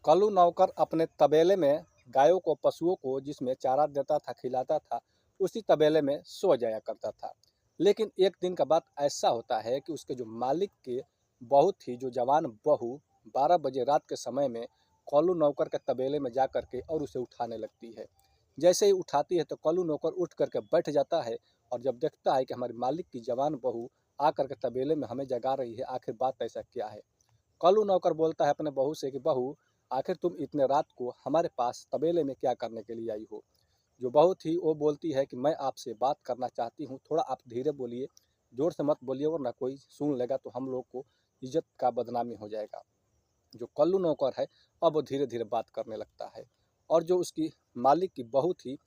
कल्लू नौकर अपने तबेले में गायों को, पशुओं को जिसमें चारा देता था, खिलाता था, उसी तबेले में सो जाया करता था। लेकिन एक दिन का बात ऐसा होता है कि उसके जो मालिक के बहू थी, जो जवान बहू 12 बजे रात के समय में कल्लू नौकर के तबेले में जा कर के और उसे उठाने लगती है। जैसे ही उठाती है तो कल्लू नौकर उठ करके बैठ जाता है और जब देखता है कि हमारे मालिक की जवान बहू आकर के तबेले में हमें जगा रही है, आखिर बात ऐसा क्या है। कल्लू नौकर बोलता है अपने बहू से कि बहू, आखिर तुम इतने रात को हमारे पास तबेले में क्या करने के लिए आई हो। जो बहू थी वो बोलती है कि मैं आपसे बात करना चाहती हूँ, थोड़ा आप धीरे बोलिए, जोर से मत बोलिए वरना कोई सुन लेगा तो हम लोग को इज्जत का बदनामी हो जाएगा। जो कल्लू नौकर है अब वो धीरे धीरे बात करने लगता है और जो उसकी मालिक की बहू थी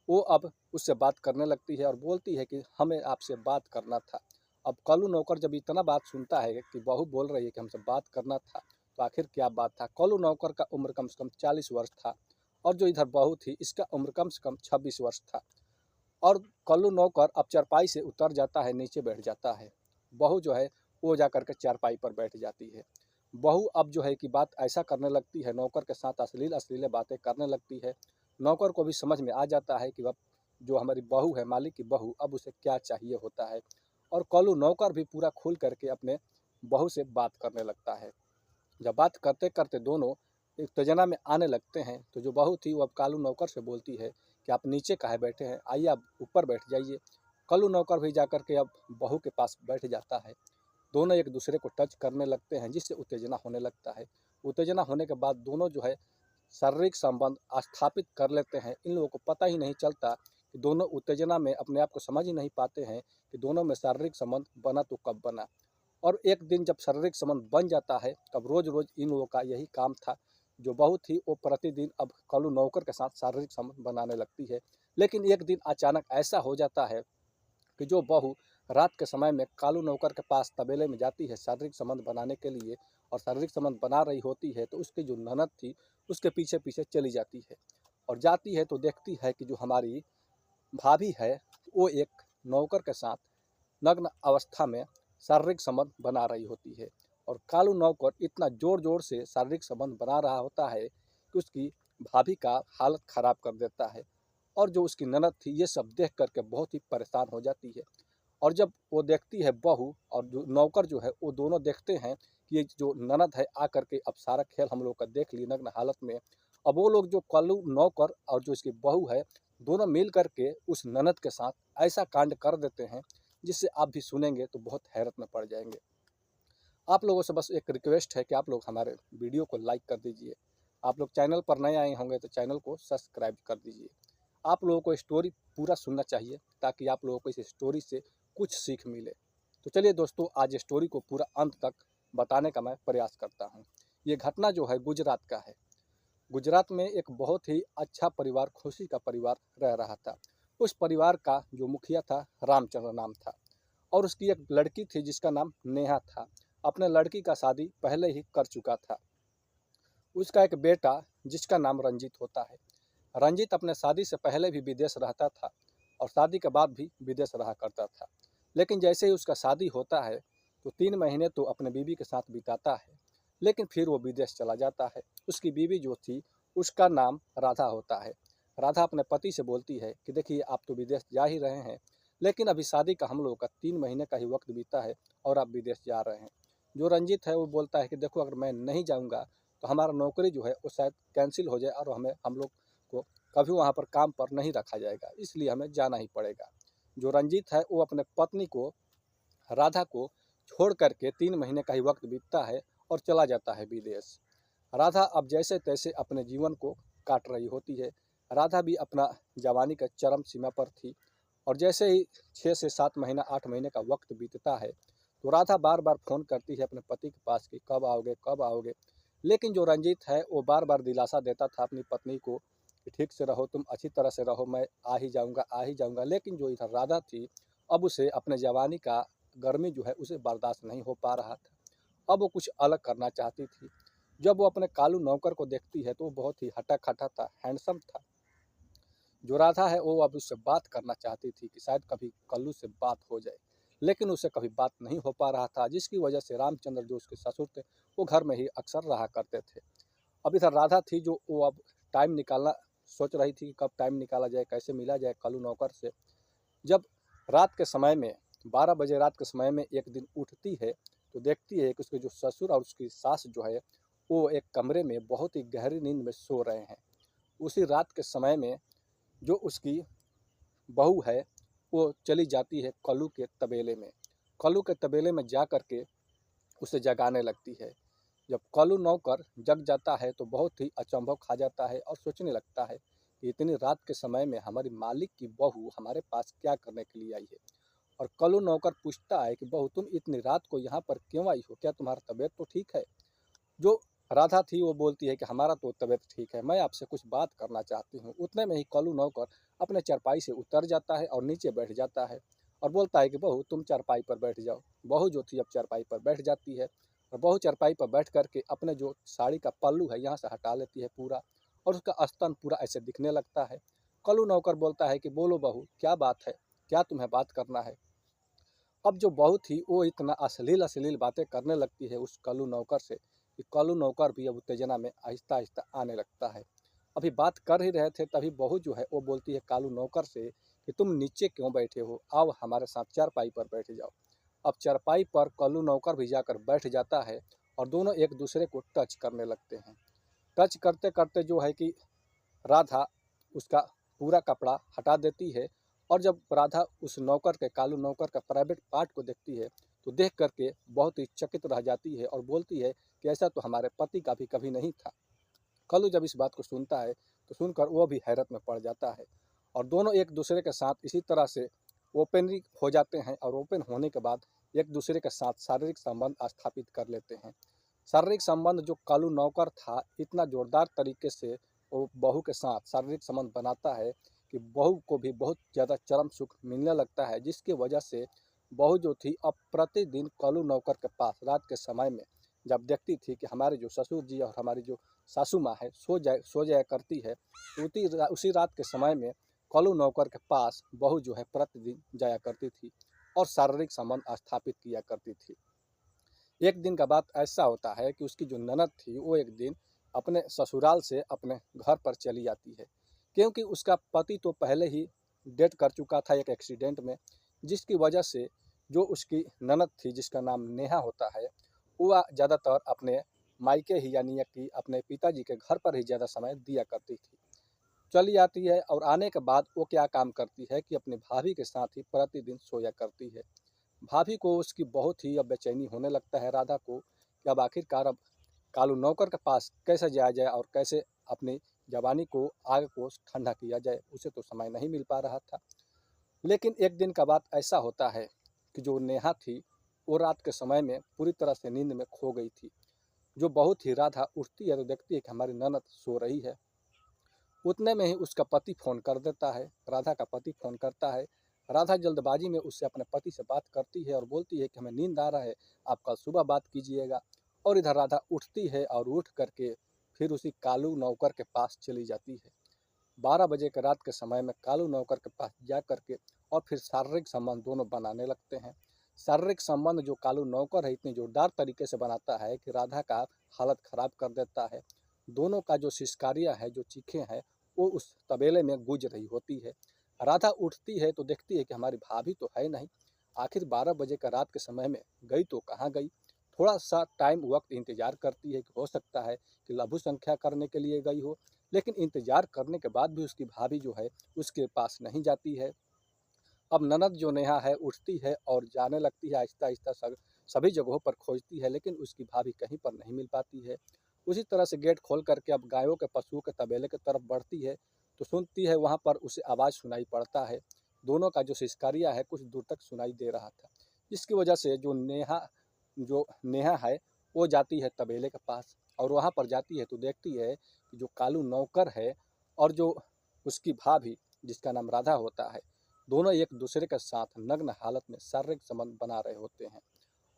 वो अब उससे बात करने लगती है और बोलती है कि हमें आपसे बात करना था। अब कल्लू नौकर जब इतना बात सुनता है कि बहू बोल रही है कि हमसे बात करना था, तो आखिर क्या बात था। कल्लू नौकर का उम्र कम से कम 40 वर्ष था और जो इधर बहू थी इसका उम्र कम से कम 26 वर्ष था। और कल्लू नौकर अब चारपाई से उतर जाता है, नीचे बैठ जाता है। बहू जो है वो जा कर के चारपाई पर बैठ जाती है। बहू अब जो है कि बात ऐसा करने लगती है, नौकर के साथ अश्लील अश्लील बातें करने लगती है। नौकर को भी समझ में आ जाता है कि अब जो हमारी बहू है, मालिक की बहू, अब उसे क्या चाहिए होता है। और कल्लू नौकर भी पूरा खुल करके अपने बहू से बात करने लगता है। जब बात करते करते दोनों उत्तेजना में आने लगते हैं तो जो बहू थी वो अब कल्लू नौकर से बोलती है कि आप नीचे काहे बैठे हैं, आइए आप ऊपर बैठ जाइए। कल्लू नौकर भी जाकर के अब बहू के पास बैठ जाता है। दोनों एक दूसरे को टच करने लगते हैं जिससे उत्तेजना होने लगता है। उत्तेजना होने के बाद दोनों जो है शारीरिक संबंध स्थापित कर लेते हैं। इन लोगों को पता ही नहीं चलता कि दोनों उत्तेजना में अपने आप को समझ ही नहीं पाते हैं कि दोनों में शारीरिक संबंध बना तो कब बना। और एक दिन जब शारीरिक संबंध बन जाता है तब रोज रोज इन लोगों का यही काम था। जो बहू थी वो प्रतिदिन अब कल्लू नौकर के साथ शारीरिक संबंध बनाने लगती है। लेकिन एक दिन अचानक ऐसा हो जाता है कि जो बहू रात के समय में कालू नौकर के पास तबेले में जाती है शारीरिक संबंध बनाने के लिए और शारीरिक संबंध बना रही होती है तो उसकी जो ननद थी उसके पीछे पीछे चली जाती है। और जाती है तो देखती है कि जो हमारी भाभी है वो एक नौकर के साथ नग्न अवस्था में शारीरिक संबंध बना रही होती है। और कालू नौकर इतना जोर जोर से शारीरिक संबंध बना रहा होता है कि उसकी भाभी का हालत खराब कर देता है। और जो उसकी ननद थी ये सब देख करके बहुत ही परेशान हो जाती है। और जब वो देखती है बहू और जो नौकर जो है वो दोनों देखते हैं कि ये जो ननद है आकर के अब सारा खेल हम लोग का देख ली नग्न हालत में। अब वो लोग जो कल्लू नौकर और जो इसकी बहू है दोनों मिल करके उस ननद के साथ ऐसा कांड कर देते हैं जिससे आप भी सुनेंगे तो बहुत हैरत में पड़ जाएंगे। आप लोगों से बस एक रिक्वेस्ट है कि आप लोग हमारे वीडियो को लाइक कर दीजिए। आप लोग चैनल पर नए आए होंगे तो चैनल को सब्सक्राइब कर दीजिए। आप लोगों को स्टोरी पूरा सुनना चाहिए ताकि आप लोगों को इस स्टोरी से कुछ सीख मिले। तो चलिए दोस्तों, आज स्टोरी को पूरा अंत तक बताने का मैं प्रयास करता हूँ। ये घटना जो है गुजरात का है। गुजरात में एक बहुत ही अच्छा परिवार, खुशी का परिवार रह रहा था। उस परिवार का जो मुखिया था रामचंद्र नाम था और उसकी एक लड़की थी जिसका नाम नेहा था। अपने लड़की का शादी पहले ही कर चुका था। उसका एक बेटा जिसका नाम रंजीत होता है। रंजीत अपने शादी से पहले भी विदेश रहता था और शादी के बाद भी विदेश रहा करता था। लेकिन जैसे ही उसका शादी होता है तो 3 महीने तो अपने बीवी के साथ बिताता है, लेकिन फिर वो विदेश चला जाता है। उसकी बीवी जो थी उसका नाम राधा होता है। राधा अपने पति से बोलती है कि देखिए आप तो विदेश जा ही रहे हैं, लेकिन अभी शादी का हम लोगों का 3 महीने का ही वक्त बीता है और आप विदेश जा रहे हैं। जो रंजीत है वो बोलता है कि देखो अगर मैं नहीं जाऊँगा तो हमारा नौकरी जो है वो शायद कैंसिल हो जाए और हम लोग को कभी वहाँ पर काम पर नहीं रखा जाएगा, इसलिए हमें जाना ही पड़ेगा। जो रंजीत है वो अपने पत्नी को, राधा को छोड़ करके 3 महीने का ही वक्त बीतता है और चला जाता है विदेश। राधा अब जैसे तैसे अपने जीवन को काट रही होती है। राधा भी अपना जवानी का चरम सीमा पर थी और जैसे ही 6 से 7 महीना 8 महीने का वक्त बीतता है तो राधा बार बार फ़ोन करती है अपने पति के पास कि कब आओगे कब आओगे। लेकिन जो रंजीत है वो बार बार दिलासा देता था अपनी पत्नी को कि ठीक से रहो, तुम अच्छी तरह से रहो, मैं आ ही जाऊँगा आ ही जाऊँगा। लेकिन जो इधर राधा थी अब उसे अपने जवानी का गर्मी जो है उसे बर्दाश्त नहीं हो पा रहा था। अब वो कुछ अलग करना चाहती थी। जब वो अपने कालू नौकर को देखती है तो वो बहुत ही हटा-कटा था, हैंडसम था। जो राधा है वो अब उससे बात करना चाहती थी कि शायद कभी कल्लू से बात हो जाए, लेकिन उससे कभी बात नहीं हो पा रहा था, जिसकी वजह से रामचंद्र जो उसके ससुर थे वो घर में ही अक्सर रहा करते थे। अब इधर राधा थी जो वो अब टाइम निकालना सोच रही थी कि कब टाइम निकाला जाए, कैसे मिला जाए कालू नौकर से। जब रात के समय में 12 बजे रात के समय में एक दिन उठती है तो देखती है कि उसके जो ससुर और उसकी सास जो है वो एक कमरे में बहुत ही गहरी नींद में सो रहे हैं। उसी रात के समय में जो उसकी बहू है वो चली जाती है कल्लू के तबेले में। कल्लू के तबेले में जा कर के उसे जगाने लगती है। जब कल्लू नौकर जग जाता है तो बहुत ही अचंभव खा जाता है और सोचने लगता है कि इतनी रात के समय में हमारी मालिक की बहू हमारे पास क्या करने के लिए आई है। और कल्लू नौकर पूछता है कि बहू तुम इतनी रात को यहाँ पर क्यों आई हो, क्या तुम्हारा तबीयत तो ठीक है। जो राधा थी वो बोलती है कि हमारा तो तबीयत ठीक है, मैं आपसे कुछ बात करना चाहती हूँ। उतने में ही कल्लू नौकर अपने चारपाई से उतर जाता है और नीचे बैठ जाता है और बोलता है कि बहू तुम चारपाई पर बैठ जाओ। बहू जो थी अब चारपाई पर बैठ जाती है और बहू चारपाई पर बैठ करके अपने जो साड़ी का पल्लू है यहाँ से हटा लेती है पूरा, और उसका स्तन पूरा ऐसे दिखने लगता है। कल्लू नौकर बोलता है कि बोलो बहू क्या बात है, क्या तुम्हें बात करना है। अब जो बहू थी वो इतना अश्लील अश्लील बातें करने लगती है उस कल्लू नौकर से कि कल्लू नौकर भी अब उत्तेजना में आहिस्ता आहिस्ता आने लगता है। अभी बात कर ही रहे थे तभी बहू जो है वो बोलती है कालू नौकर से कि तुम नीचे क्यों बैठे हो, आओ हमारे साथ चारपाई पर बैठ जाओ। अब चारपाई पर कल्लू नौकर भी जाकर बैठ जाता है और दोनों एक दूसरे को टच करने लगते हैं। टच करते करते जो है कि राधा उसका पूरा कपड़ा हटा देती है। और जब राधा उस नौकर के कालू नौकर का प्राइवेट पार्ट को देखती है तो देख करके बहुत ही चकित रह जाती है और बोलती है कि ऐसा तो हमारे पति का भी कभी नहीं था। कल्लू जब इस बात को सुनता है तो सुनकर वो भी हैरत में पड़ जाता है और दोनों एक दूसरे के साथ इसी तरह से ओपनली हो जाते हैं और ओपन होने के बाद एक दूसरे के साथ शारीरिक संबंध स्थापित कर लेते हैं। शारीरिक संबंध जो कालू नौकर था इतना जोरदार तरीके से वो बहू के साथ शारीरिक संबंध बनाता है कि बहू को भी बहुत ज़्यादा चरम सुख मिलने लगता है, जिसकी वजह से बहू जो थी अब प्रतिदिन कालू नौकर के पास रात के समय में जब देखती थी कि हमारे जो ससुर जी और हमारी जो सासू माँ है सो जाया करती है, उसी रात के समय में कल्लू नौकर के पास बहू जो है प्रतिदिन जाया करती थी और शारीरिक संबंध स्थापित किया करती थी। एक दिन का बात ऐसा होता है कि उसकी जो ननद थी वो एक दिन अपने ससुराल से अपने घर पर चली आती है, क्योंकि उसका पति तो पहले ही डेथ कर चुका था एक एक्सीडेंट में, जिसकी वजह से जो उसकी ननद थी जिसका नाम नेहा होता है वह ज़्यादातर अपने मायके ही यानी कि अपने पिताजी के घर पर ही ज़्यादा समय दिया करती थी। चली आती है और आने के बाद वो क्या काम करती है कि अपनी भाभी के साथ ही प्रतिदिन सोया करती है। भाभी को उसकी बहुत ही अब बेचैनी होने लगता है राधा को कि अब आखिरकार अब कालू नौकर के पास कैसे जाया जाए और कैसे अपनी जवानी को आग को ठंडा किया जाए, उसे तो समय नहीं मिल पा रहा था। लेकिन एक दिन का बात ऐसा होता है कि जो नेहा थी वो रात के समय में पूरी तरह से नींद में खो गई थी। जो बहुत ही राधा उठती है तो देखती है कि हमारी ननद सो रही है। उतने में ही उसका पति फ़ोन कर देता है, राधा का पति फ़ोन करता है। राधा जल्दबाजी में उससे अपने पति से बात करती है और बोलती है कि हमें नींद आ रहा है, आप कल सुबह बात कीजिएगा। और इधर राधा उठती है और उठ करके फिर उसी कालू नौकर के पास चली जाती है। 12 बजे के रात के समय में कालू नौकर के पास जा करके और फिर शारीरिक संबंध दोनों बनाने लगते हैं। शारीरिक संबंध जो कालू नौकर है इतनी जोरदार तरीके से बनाता है कि राधा का हालत ख़राब कर देता है। दोनों का जो सिसकारियाँ है, जो चीखें हैं, वो उस तबेले में गूंज रही होती है। राधा उठती है तो देखती है कि हमारी भाभी तो है नहीं, आखिर 12 बजे का रात के समय में गई तो कहाँ गई। थोड़ा सा टाइम वक्त इंतज़ार करती है कि हो सकता है कि लघु संख्या करने के लिए गई हो, लेकिन इंतज़ार करने के बाद भी उसकी भाभी जो है उसके पास नहीं जाती है। अब ननद जो नेहा है उठती है और जाने लगती है आहिस्ता आहिस्ता सभी जगहों पर खोजती है, लेकिन उसकी भाभी कहीं पर नहीं मिल पाती है। उसी तरह से गेट खोल करके अब गायों के पशुओं के तबेले की तरफ बढ़ती है तो सुनती है वहाँ पर उसे आवाज़ सुनाई पड़ता है। दोनों का जो सिसकारिया है कुछ दूर तक सुनाई दे रहा था, जिसकी वजह से जो नेहा है वो जाती है तबेले के पास और वहाँ पर जाती है तो देखती है कि जो कालू नौकर है और जो उसकी भाभी जिसका नाम राधा होता है, दोनों एक दूसरे के साथ नग्न हालत में शारीरिक संबंध बना रहे होते हैं।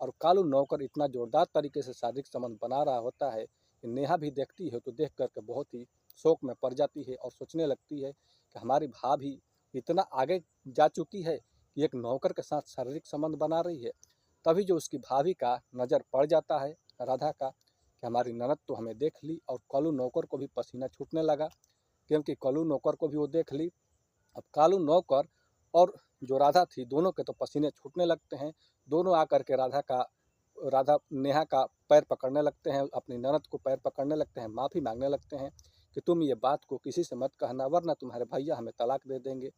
और कालू नौकर इतना जोरदार तरीके से शारीरिक संबंध बना रहा होता है कि नेहा भी देखती है तो देख करके बहुत ही शौक में पड़ जाती है और सोचने लगती है कि हमारी भाभी इतना आगे जा चुकी है कि एक नौकर के साथ शारीरिक संबंध बना रही है। तभी जो उसकी भाभी का नज़र पड़ जाता है राधा का कि हमारी ननद तो हमें देख ली, और कालू नौकर को भी पसीना छूटने लगा, क्योंकि कालू नौकर को भी वो देख ली। अब कालू नौकर और जो राधा थी, दोनों के तो पसीने छूटने लगते हैं। दोनों आकर के राधा नेहा का पैर पकड़ने लगते हैं, अपनी ननद को पैर पकड़ने लगते हैं, माफ़ी मांगने लगते हैं कि तुम ये बात को किसी से मत कहना, वरना तुम्हारे भैया हमें तलाक दे देंगे।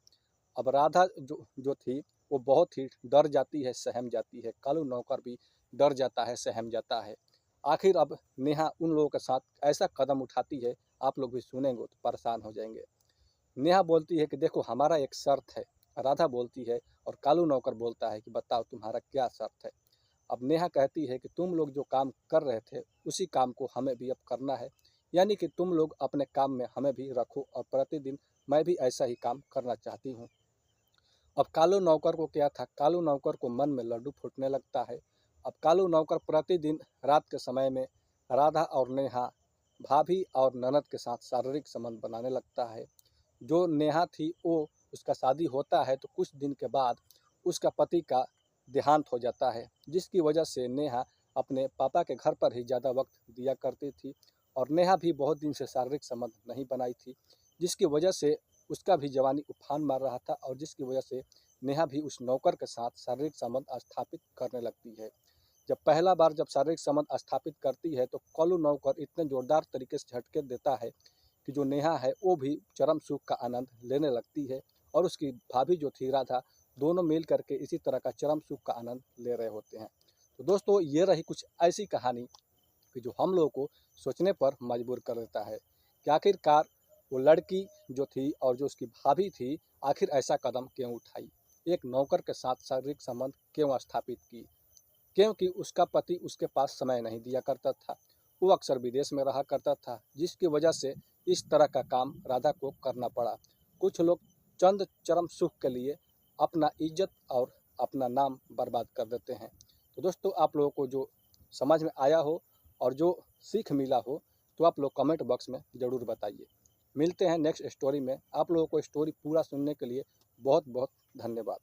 अब राधा जो जो थी वो बहुत ही डर जाती है, सहम जाती है। कालू नौकर भी डर जाता है, सहम जाता है। आखिर अब नेहा उन लोगों के साथ ऐसा कदम उठाती है, आप लोग भी सुनेंगे तो परेशान हो जाएंगे। नेहा बोलती है कि देखो हमारा एक शर्त है। राधा बोलती है और कालू नौकर बोलता है कि बताओ तुम्हारा क्या शर्त है। अब नेहा कहती है कि तुम लोग जो काम कर रहे थे उसी काम को हमें भी अब करना है, यानी कि तुम लोग अपने काम में हमें भी रखो, और प्रतिदिन मैं भी ऐसा ही काम करना चाहती हूँ। अब कालू नौकर को क्या था, कालू नौकर को मन में लड्डू फूटने लगता है। अब कालू नौकर प्रतिदिन रात के समय में राधा और नेहा, भाभी और ननद के साथ शारीरिक संबंध बनाने लगता है। जो नेहा थी वो, उसका शादी होता है तो कुछ दिन के बाद उसका पति का देहांत हो जाता है, जिसकी वजह से नेहा अपने पापा के घर पर ही ज़्यादा वक्त दिया करती थी, और नेहा भी बहुत दिन से शारीरिक संबंध नहीं बनाई थी, जिसकी वजह से उसका भी जवानी उफान मार रहा था, और जिसकी वजह से नेहा भी उस नौकर के साथ शारीरिक संबंध स्थापित करने लगती है। जब पहला बार जब शारीरिक संबंध स्थापित करती है तो कालू नौकर इतने जोरदार तरीके से झटके देता है कि जो नेहा है वो भी चरम सुख का आनंद लेने लगती है, और उसकी भाभी जो थी राधा, दोनों मिल करके इसी तरह का चरम सुख का आनंद ले रहे होते हैं। तो दोस्तों, ये रही कुछ ऐसी कहानी कि जो हम लोगों को सोचने पर मजबूर कर देता है कि आखिरकार वो लड़की जो थी और जो उसकी भाभी थी, आखिर ऐसा कदम क्यों उठाई, एक नौकर के साथ शारीरिक संबंध क्यों स्थापित की। क्योंकि उसका पति उसके पास समय नहीं दिया करता था, वो अक्सर विदेश में रहा करता था, जिसकी वजह से इस तरह का काम राधा को करना पड़ा। कुछ लोग चंद चरम सुख के लिए अपना इज्जत और अपना नाम बर्बाद कर देते हैं। तो दोस्तों, आप लोगों को जो समझ में आया हो और जो सीख मिला हो तो आप लोग कमेंट बॉक्स में ज़रूर बताइए। मिलते हैं नेक्स्ट स्टोरी में। आप लोगों को स्टोरी पूरा सुनने के लिए बहुत बहुत धन्यवाद।